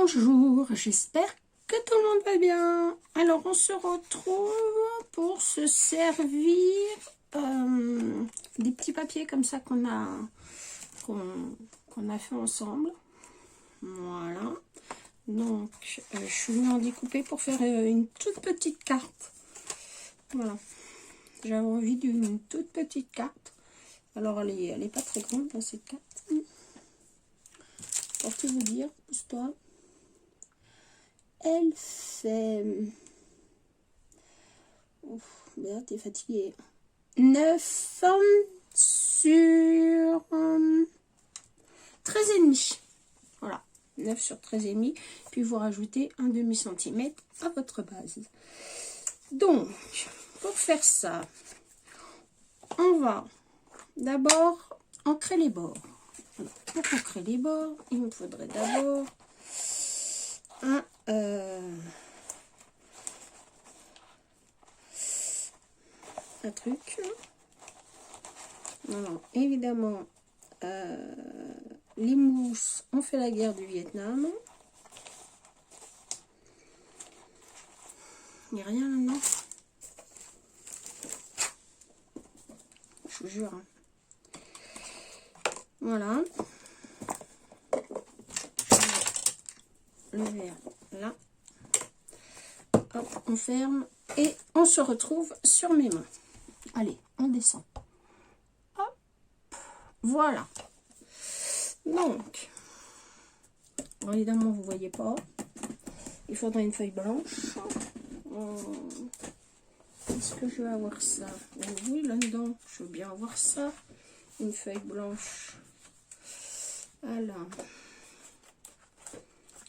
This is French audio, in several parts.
Bonjour, j'espère que tout le monde va bien. Alors on se retrouve pour se servir des petits papiers comme ça qu'on a fait ensemble. Voilà. Donc je suis venue en découper pour faire une toute petite carte. Voilà. J'avais envie d'une toute petite carte. Alors elle est pas très grande dans cette carte. Pour tout vous dire, pousse-toi. Elle fait... Ouf, là, t'es fatiguée. 9 sur 13,5. Voilà, 9 sur 13,5. Puis vous rajoutez un demi-centimètre à votre base. Donc, pour faire ça, on va d'abord ancrer les bords. Alors, pour ancrer les bords, il me faudrait d'abord un truc. Non, évidemment, les mousses ont fait la guerre du Vietnam. Il n'y a rien là-dedans. Je vous jure. Hein. Voilà. Le verre là. Hop, on ferme et on se retrouve sur mes mains. Allez, on descend. Hop, voilà. Donc, évidemment, vous ne voyez pas. Il faudra une feuille blanche. Est-ce que je vais avoir ça? Oui, là-dedans, je veux bien avoir ça. Une feuille blanche. Alors,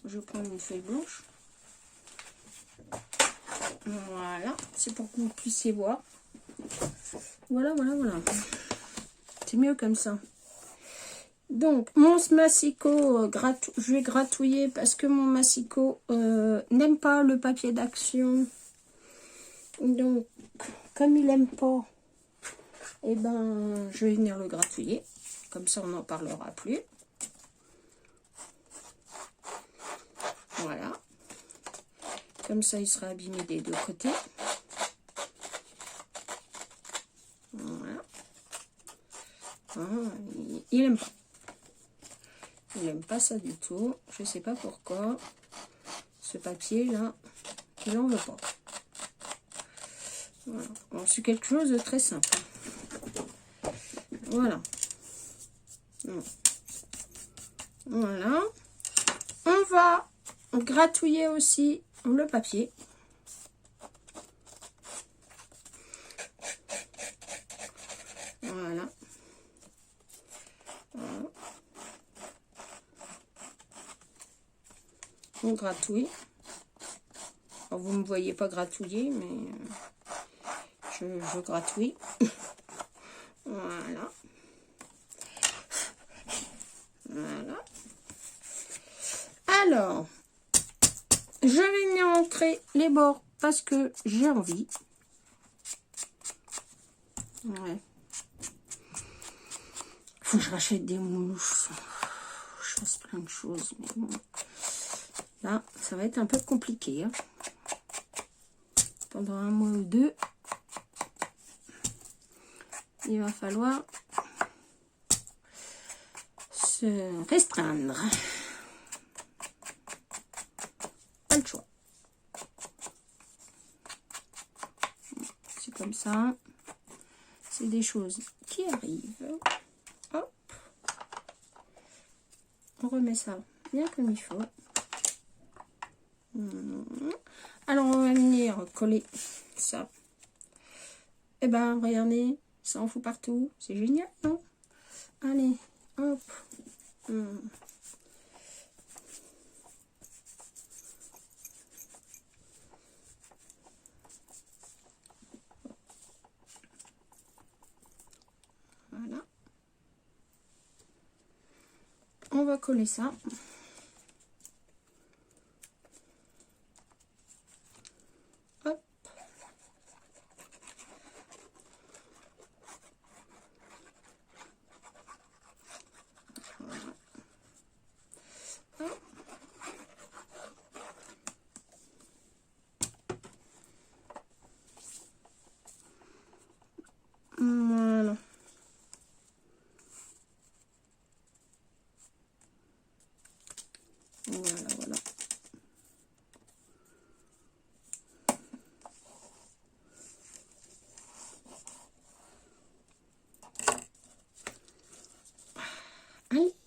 je prends une feuille blanche. Voilà, c'est pour que vous puissiez voir. Voilà, voilà, voilà. C'est mieux comme ça. Donc, mon massicot, je vais gratouiller parce que mon massicot n'aime pas le papier d'action. Donc, comme il n'aime pas, eh ben, je vais venir le gratouiller. Comme ça, on n'en parlera plus. Voilà. Comme ça, il sera abîmé des deux côtés. Voilà. Ah, il n'aime pas. Il n'aime pas ça du tout. Je ne sais pas pourquoi. Ce papier-là, il n'en veut pas. Voilà. Bon, c'est quelque chose de très simple. Voilà. Voilà. On va gratouiller aussi le papier. Voilà. Voilà. On gratouille. Alors, vous ne me voyez pas gratouiller, mais je gratouille. Voilà. Voilà. Alors, je vais venir ancrer les bords parce que j'ai envie. Ouais. Faut que je rachète des mousses. Je fasse plein de choses, mais bon. Là, ça va être un peu compliqué. Hein. Pendant un mois ou deux, il va falloir se restreindre. Pas le choix. C'est comme ça. C'est des choses qui arrivent. Hop. On remet ça bien comme il faut. Alors, on va venir coller ça. Et ben, regardez, ça en fout partout. C'est génial, non? Allez, hop. Voilà. On va coller ça. Hop. Voilà. Hop.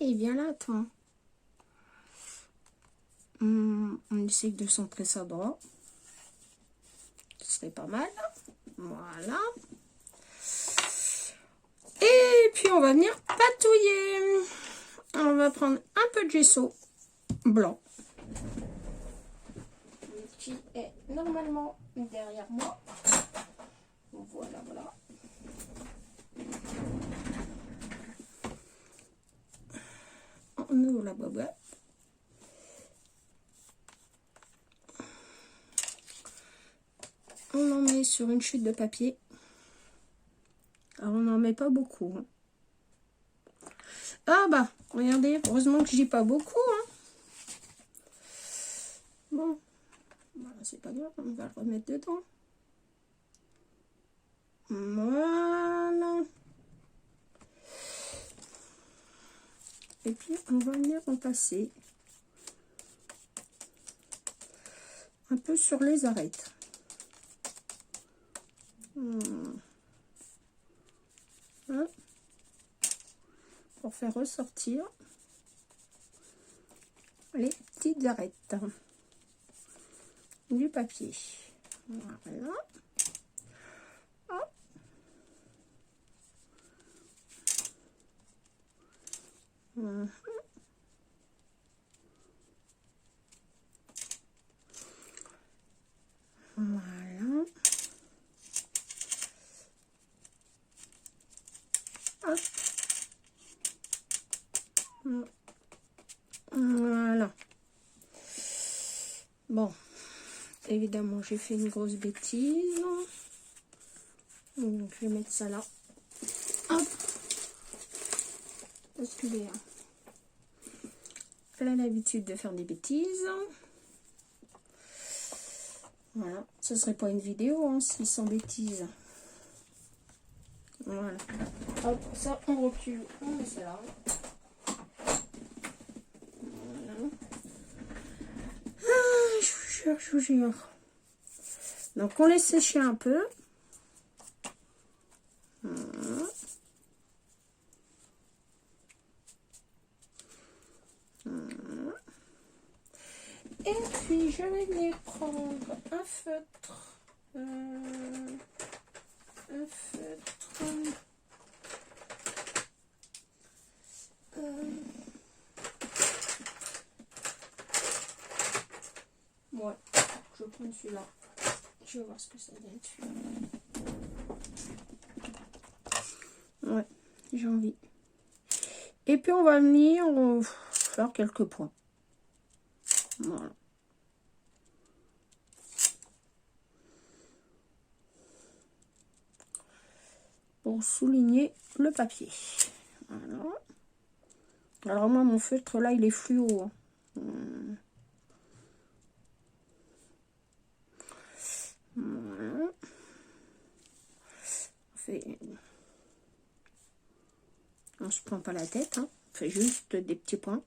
Allez, viens là, toi. On essaie de centrer ça droit. Ce serait pas mal. Voilà. Et puis, on va venir patouiller. On va prendre un peu de gesso blanc. Qui est normalement derrière moi. Voilà, voilà. On ouvre la boîte. On en met sur une chute de papier. Alors, on n'en met pas beaucoup. Hein. Ah bah, regardez, heureusement que je dis pas beaucoup. Hein. Bon, voilà, c'est pas grave, on va le remettre dedans. Voilà. Et puis, on va venir en passer un peu sur les arêtes. Hein, pour faire ressortir les petites arêtes du papier. Voilà. Hop. Voilà. Hop. Voilà. Bon, évidemment, j'ai fait une grosse bêtise. Donc, je vais mettre ça là. Hop. Parce que elle a l'habitude de faire des bêtises. Voilà. Ce serait pas une vidéo, hein, si sans bêtises. Voilà. Hop, ça, on recule. On met ça là. Voilà. Ah, je vous jure. Donc, on laisse sécher un peu. Voilà. Voilà. Et puis, je vais venir prendre un feutre. Un feutre. Ouais, je vais prendre celui-là. Je vais voir ce que ça donne dessus. Ouais, j'ai envie. Et puis on va venir faire quelques points. Voilà. Pour souligner le papier. Voilà. Alors moi, mon feutre là, il est fluo. Voilà. On se prend pas la tête, hein. On fait juste des petits points.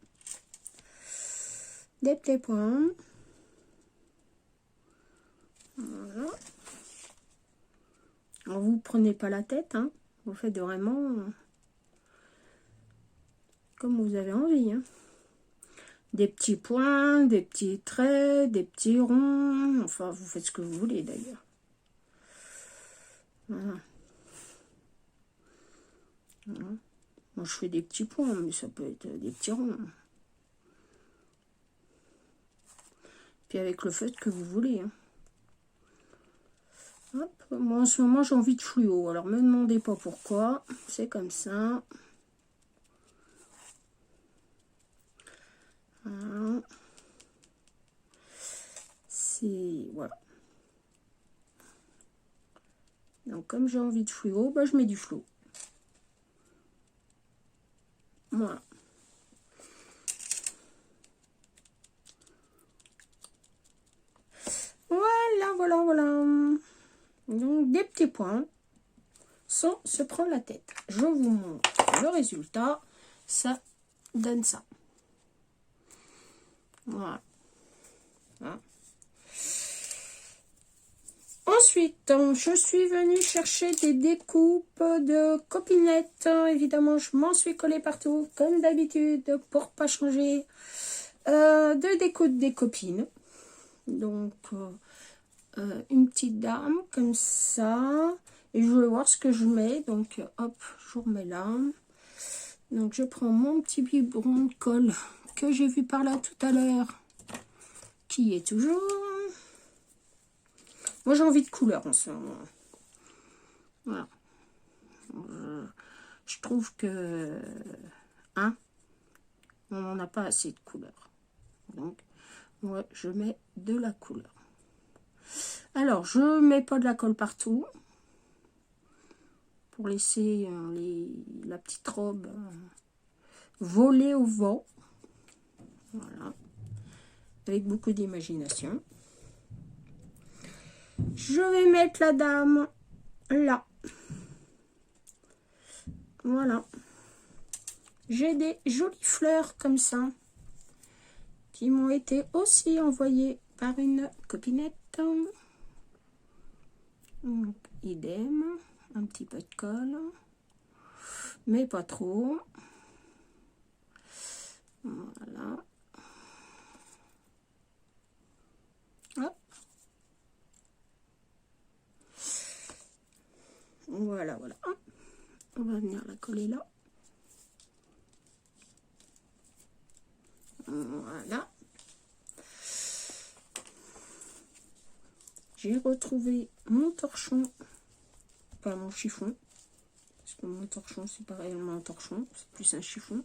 Des petits points. Voilà. Alors, vous prenez pas la tête, hein. Vous faites vraiment comme vous avez envie, hein. Des petits points, des petits traits, des petits ronds. Enfin, vous faites ce que vous voulez d'ailleurs. Voilà. Voilà. Moi, je fais des petits points, mais ça peut être des petits ronds. Puis avec le feutre que vous voulez. Hein. Hop. Moi, en ce moment, j'ai envie de fluo. Alors, me demandez pas pourquoi. C'est comme ça. Voilà. C'est... Voilà. Donc, comme j'ai envie de fluo, bah, je mets du fluo. Voilà. Voilà. Donc, des petits points sans se prendre la tête. Je vous montre le résultat. Ça donne ça. Voilà. Voilà. Ensuite, je suis venue chercher des découpes de copinettes. Évidemment, je m'en suis collée partout, comme d'habitude, pour pas changer. De découpe des copines. Donc, une petite dame, comme ça. Et je vais voir ce que je mets. Donc, hop, je remets là. Donc, je prends mon petit biberon de colle que j'ai vu par là tout à l'heure, qui est toujours... Moi, j'ai envie de couleur en ce moment. Voilà. Je trouve que... Hein, on n'en a pas assez de couleur. Donc, moi, je mets de la couleur. Alors, je mets pas de la colle partout. Pour laisser la petite robe voler au vent. Voilà. Avec beaucoup d'imagination. Je vais mettre la dame là. Voilà. J'ai des jolies fleurs comme ça qui m'ont été aussi envoyées par une copinette. Donc, idem. Un petit peu de colle. Mais pas trop. Voilà. Hop. Voilà, voilà. On va venir la coller là. Voilà. J'ai retrouvé mon torchon, pas mon chiffon, parce que mon torchon, c'est pas réellement un torchon, c'est plus un chiffon.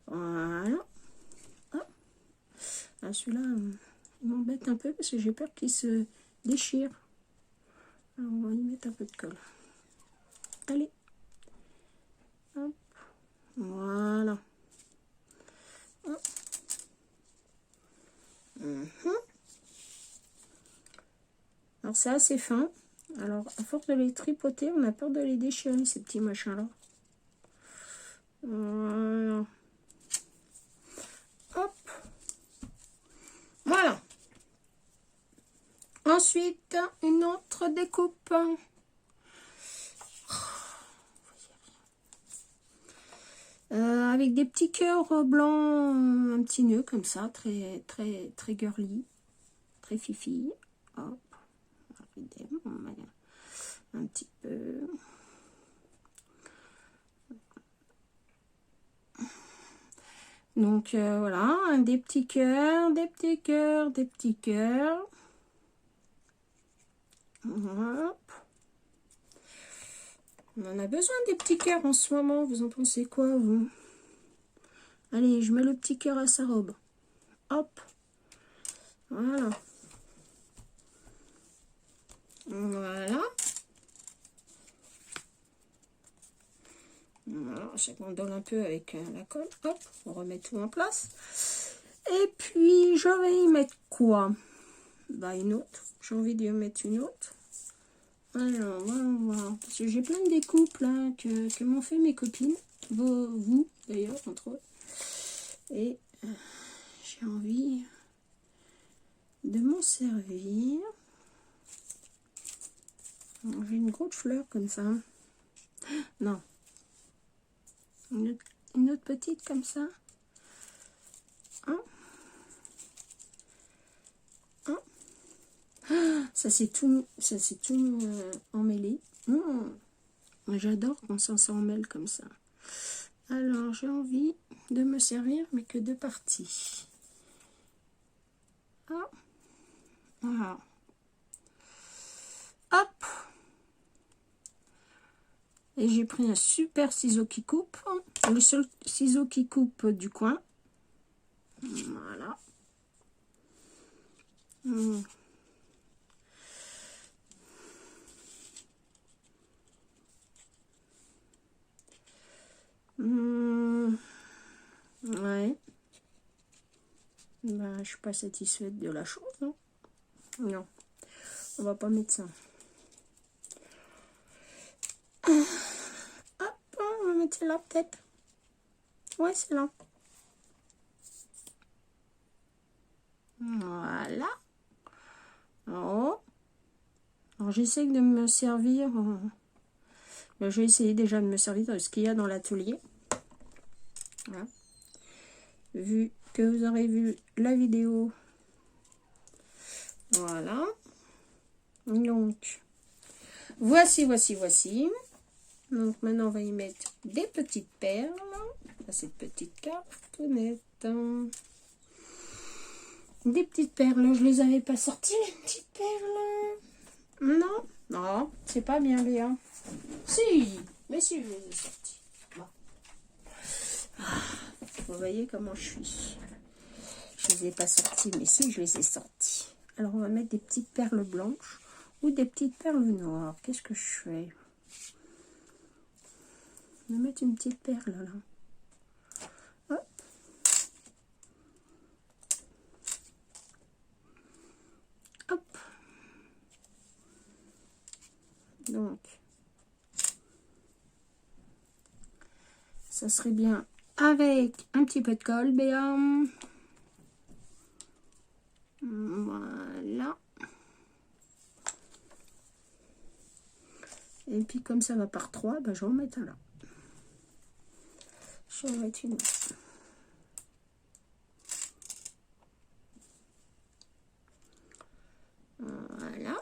Voilà. Ah, celui-là, il m'embête un peu parce que j'ai peur qu'il se déchire. Alors, on va y mettre un peu de colle. Allez. Hop. Voilà. Hop. Alors, c'est assez fin. Alors, à force de les tripoter, on a peur de les déchirer, ces petits machins-là. Voilà. Hop. Voilà. Ensuite, une autre découpe. Avec des petits cœurs blancs, un petit nœud comme ça, très girly, très fifi. Hop. Un petit peu. Donc voilà, des petits cœurs, des petits cœurs, des petits cœurs. Hop. On en a besoin des petits cœurs en ce moment, vous en pensez quoi, vous? Allez, je mets le petit cœur à sa robe. Hop. Voilà. Voilà. Alors, ça gondole un peu avec la colle. Hop, on remet tout en place. Et puis, je vais y mettre quoi? Bah, une autre. J'ai envie d'y mettre une autre. Alors, voilà. Parce que j'ai plein de découpes là que m'ont fait mes copines. Vous, d'ailleurs, entre autres. Et j'ai envie de m'en servir. J'ai une grosse fleur comme ça. Non. Une autre petite comme ça. Hein? Hein? Ça c'est tout emmêlé. J'adore quand ça s'emmêle comme ça. Alors j'ai envie de me servir, mais que de parties. Ah. Voilà. Hop. Et j'ai pris un super ciseau qui coupe. Le seul ciseau qui coupe du coin. Voilà. Ouais. Ben, je suis pas satisfaite de la chose. Non, non. On va pas mettre ça. Hop, on va mettre là peut-être. Ouais, c'est là. Voilà. En haut. Alors, j'essaie de me servir... je vais essayer déjà de me servir de ce qu'il y a dans l'atelier. Voilà. Vu que vous aurez vu la vidéo. Voilà. Donc, voici. Donc, maintenant, on va y mettre des petites perles. À cette petite cartonnette. Des petites perles. Je les avais pas sorties, les petites perles. Non. Non, c'est pas bien, Léa. Si. Mais si, je les ai sorties. Bon. Vous voyez comment je suis. Je les ai pas sorties, mais si, je les ai sorties. Alors, on va mettre des petites perles blanches ou des petites perles noires. Qu'est-ce que je fais? Je vais mettre une petite perle, là. Hop. Hop. Donc, ça serait bien avec un petit peu de colle, Béa. Voilà. Et puis comme ça va par 3, ben, je vais en mettre un là. Je vais en mettre une. Voilà.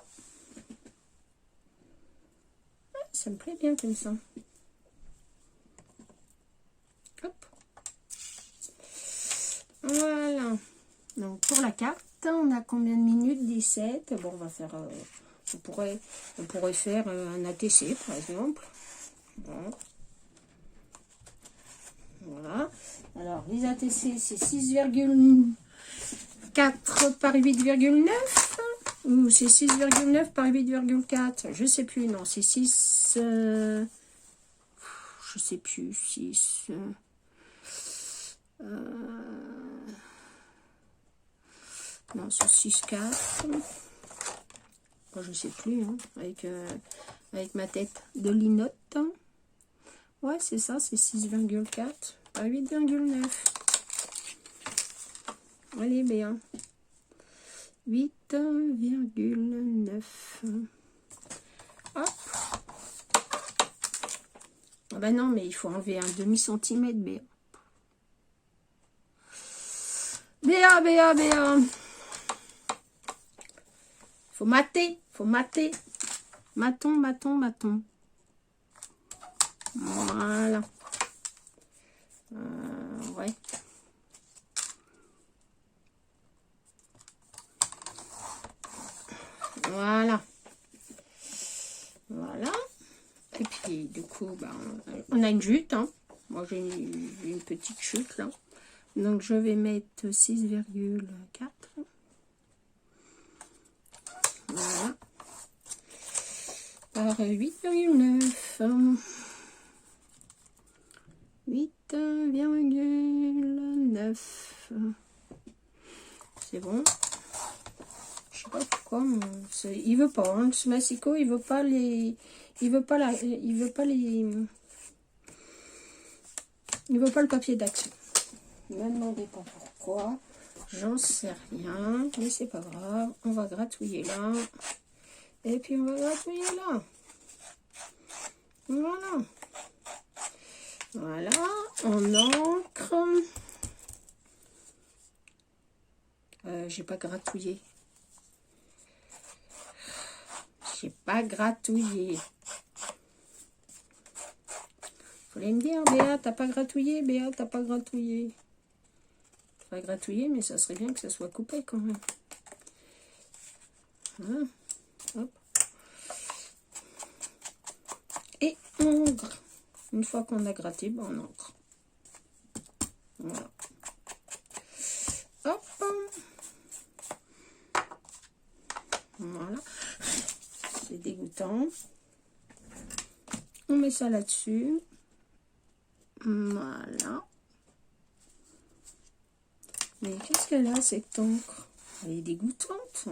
Ça me plaît bien comme ça. Hop. Voilà. Donc pour la carte, on a combien de minutes? 17. Bon, on va faire... on pourrait faire un ATC par exemple. Bon. Voilà. Alors les ATC c'est 6,4 par 8,9 ou c'est 6,9 par 8,4, je sais plus. Non, c'est 6 je sais plus, 6 non, c'est 6,4. Bon, je sais plus, hein, avec ma tête de linotte. Ouais, c'est ça, c'est 6,4 par 8,9. Allez, bien. 8,9. Hop. Ah ben non, mais il faut enlever un demi-centimètre, Béa. Béa. Faut mater. Maton. Voilà. Ouais. Voilà. Et puis, du coup, ben, on a une jute. Hein. Moi, j'ai une petite chute, là. Donc, je vais mettre 6,4. Voilà. Par 8,9. 8,9. C'est bon. Je sais pas pourquoi. Il veut pas. Hein, ce massicot, il veut pas les... Il veut pas le papier d'action. Ne me demandez pas pourquoi. J'en sais rien. Mais c'est pas grave. On va gratouiller là. Et puis on va gratouiller là. Voilà. En encre. J'ai pas gratouillé. Fallait me dire, Béa, t'as pas gratouillé, Pas gratouillé, mais ça serait bien que ça soit coupé quand même. Voilà. Hop. Et on gratte. Une fois qu'on a gratté, ben on encre. Voilà. Hop. Voilà. C'est dégoûtant. On met ça là-dessus. Voilà. Mais qu'est-ce qu'elle a, cette encre? Elle est dégoûtante.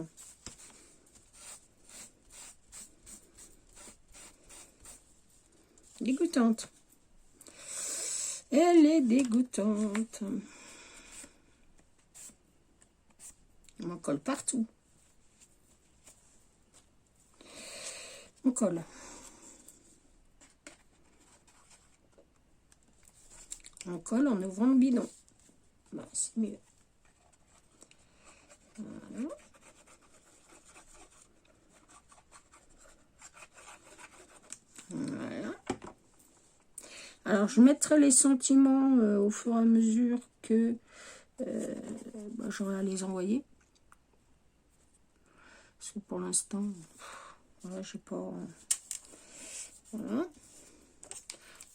Elle est dégoûtante. On en colle partout. On colle. On colle en ouvrant le bidon. Bah, c'est mieux. Voilà. Voilà. Alors, je mettrai les sentiments au fur et à mesure que bah, j'aurai à les envoyer. Parce que pour l'instant, voilà, j'ai pas... Voilà.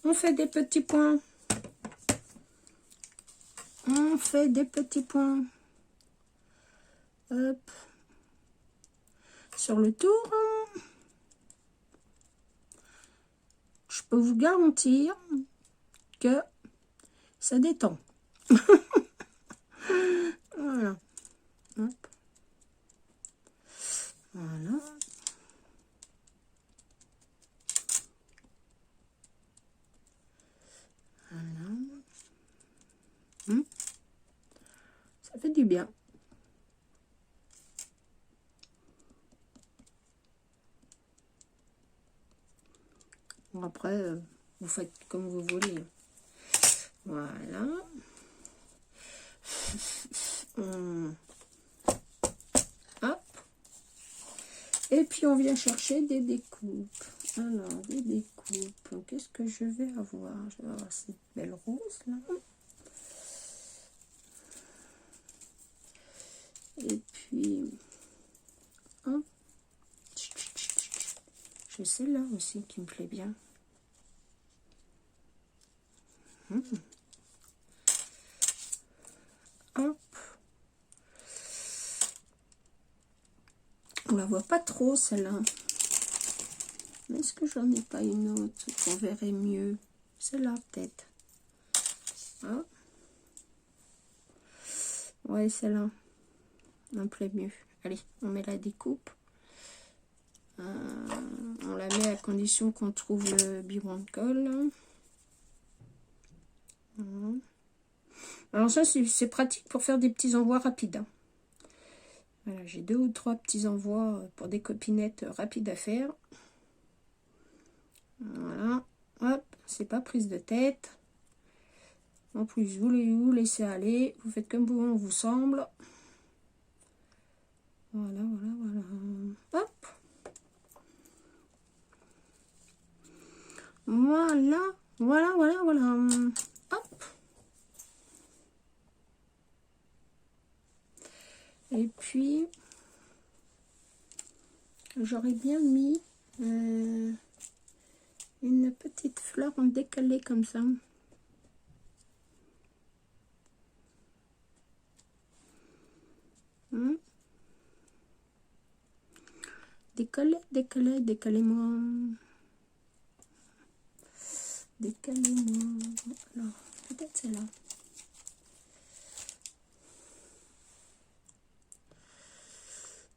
On fait des petits points. On fait des petits points. Hop. Sur le tour. Je peux vous garantir que ça détend. Voilà. Hop. Voilà. Voilà. Ça fait du bien. Bon, après, vous faites comme vous voulez. Voilà. Hop. Et puis, on vient chercher des découpes. Alors, des découpes. Qu'est-ce que je vais avoir? Je vais avoir cette belle rose, là. Et puis, hop. J'ai celle-là aussi qui me plaît bien. Hop. On la voit pas trop, celle-là. Mais est-ce que j'en ai pas une autre qu'on verrait mieux? Celle-là, peut-être. Ah. Ouais, celle-là. Elle me plaît mieux. Allez, on met la découpe. On la met à condition qu'on trouve le biberon de colle. Voilà. Alors ça, c'est pratique pour faire des petits envois rapides. Hein. Voilà, j'ai 2 ou 3 petits envois pour des copinettes rapides à faire. Voilà, hop, c'est pas prise de tête. En plus, vous laissez aller, vous faites comme bon vous semble. Voilà, voilà, voilà. Hop. Voilà, voilà, voilà, voilà. Hop. Et puis, j'aurais bien mis une petite fleur en décalé comme ça. Décalez, décalez, décalez-moi. Décalez-moi. Alors, peut-être celle-là.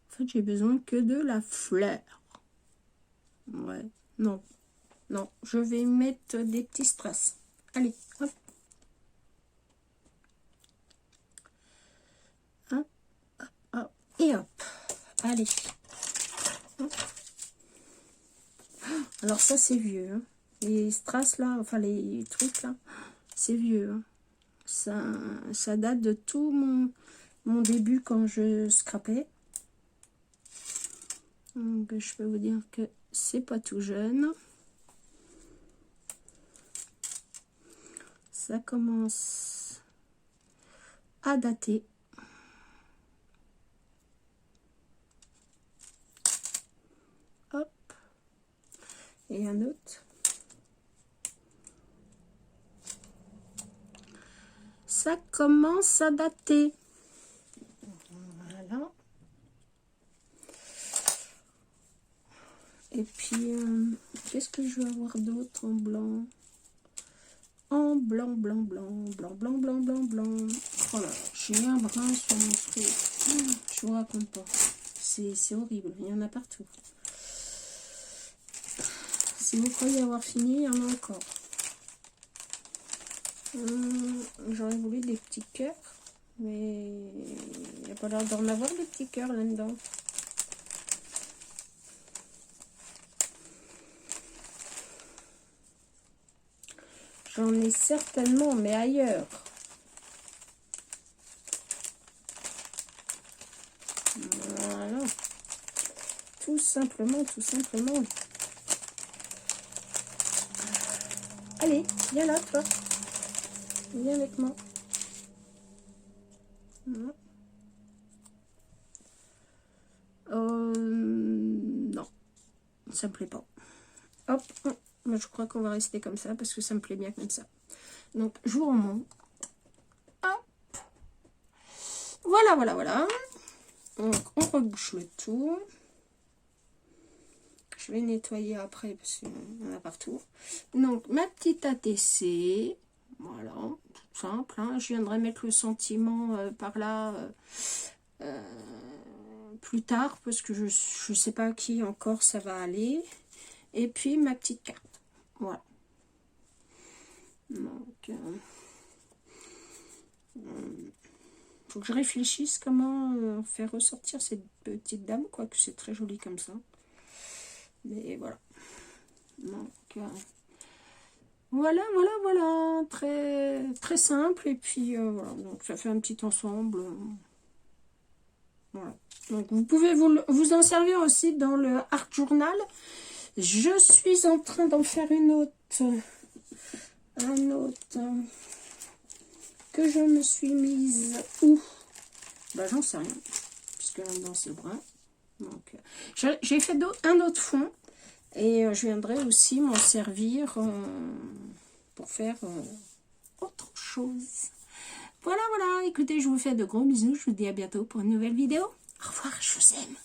En fait, j'ai besoin que de la fleur. Ouais, non. Non, je vais mettre des petits strass. Allez, hop. Hop, hop, hop. Et hop. Allez. Hop. Alors ça, c'est vieux. Hein. Les strass, là, enfin les trucs, là, c'est vieux. Hein. Ça date de tout mon début quand je scrapais. Donc, je peux vous dire que c'est pas tout jeune. Ça commence à dater. Hop. Et un autre. Ça commence à dater. Voilà. Et puis, qu'est-ce que je vais avoir d'autre en blanc? En blanc, blanc, blanc, blanc, blanc, blanc, blanc, blanc. Oh là, j'ai un brin sur mon truc. Je vous raconte pas. C'est horrible, il y en a partout. Si vous croyez avoir fini, il y en a encore. J'aurais voulu des petits cœurs, mais il n'y a pas l'air d'en avoir des petits cœurs là-dedans. J'en ai certainement, mais ailleurs. Voilà. Tout simplement, tout simplement. Allez, viens là, toi. Viens avec moi. Voilà. Non, ça me plaît pas. Hop, moi je crois qu'on va rester comme ça parce que ça me plaît bien comme ça. Donc je vous remonte. Hop. Voilà, voilà, voilà. Donc on rebouche le tout. Je vais nettoyer après parce qu'il y en a partout. Donc ma petite ATC. Voilà, tout simple. Hein. Je viendrai mettre le sentiment par là plus tard parce que je sais pas à qui encore ça va aller. Et puis ma petite carte. Voilà. Donc, faut que je réfléchisse comment faire ressortir cette petite dame, quoique c'est très joli comme ça. Mais voilà. Donc, voilà, voilà, voilà. Très, très simple. Et puis, voilà. Donc, ça fait un petit ensemble. Voilà. Donc, vous pouvez vous en servir aussi dans le Art Journal. Je suis en train d'en faire une autre. Un autre. Que je me suis mise où? Bah, j'en sais rien. Puisque là-dedans, c'est le brun. Donc, j'ai fait un autre fond. Et je viendrai aussi m'en servir pour faire autre chose. Voilà, voilà. Écoutez, je vous fais de gros bisous. Je vous dis à bientôt pour une nouvelle vidéo. Au revoir, je vous aime.